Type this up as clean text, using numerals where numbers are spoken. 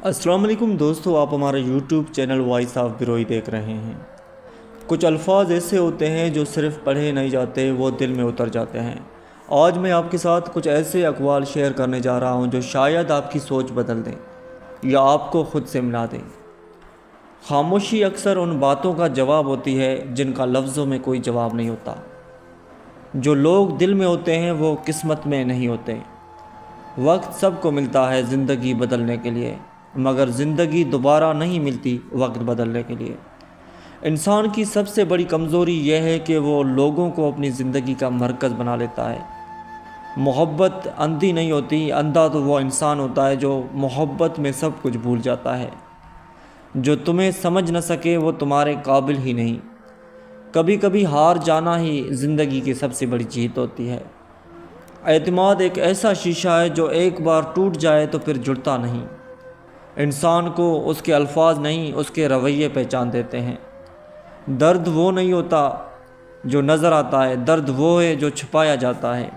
السلام علیکم دوستو، آپ ہمارے یوٹیوب چینل وائس آف بروئی دیکھ رہے ہیں۔ کچھ الفاظ ایسے ہوتے ہیں جو صرف پڑھے نہیں جاتے، وہ دل میں اتر جاتے ہیں۔ آج میں آپ کے ساتھ کچھ ایسے اقوال شیئر کرنے جا رہا ہوں جو شاید آپ کی سوچ بدل دیں یا آپ کو خود سے ملا دیں۔ خاموشی اکثر ان باتوں کا جواب ہوتی ہے جن کا لفظوں میں کوئی جواب نہیں ہوتا۔ جو لوگ دل میں ہوتے ہیں وہ قسمت میں نہیں ہوتے۔ وقت سب کو ملتا ہے زندگی بدلنے کے لیے، مگر زندگی دوبارہ نہیں ملتی وقت بدلنے کے لیے۔ انسان کی سب سے بڑی کمزوری یہ ہے کہ وہ لوگوں کو اپنی زندگی کا مرکز بنا لیتا ہے۔ محبت اندھی نہیں ہوتی، اندھا تو وہ انسان ہوتا ہے جو محبت میں سب کچھ بھول جاتا ہے۔ جو تمہیں سمجھ نہ سکے وہ تمہارے قابل ہی نہیں۔ کبھی کبھی ہار جانا ہی زندگی کی سب سے بڑی جیت ہوتی ہے۔ اعتماد ایک ایسا شیشہ ہے جو ایک بار ٹوٹ جائے تو پھر جڑتا نہیں۔ انسان کو اس کے الفاظ نہیں، اس کے رویے پہچان دیتے ہیں۔ درد وہ نہیں ہوتا جو نظر آتا ہے، درد وہ ہے جو چھپایا جاتا ہے۔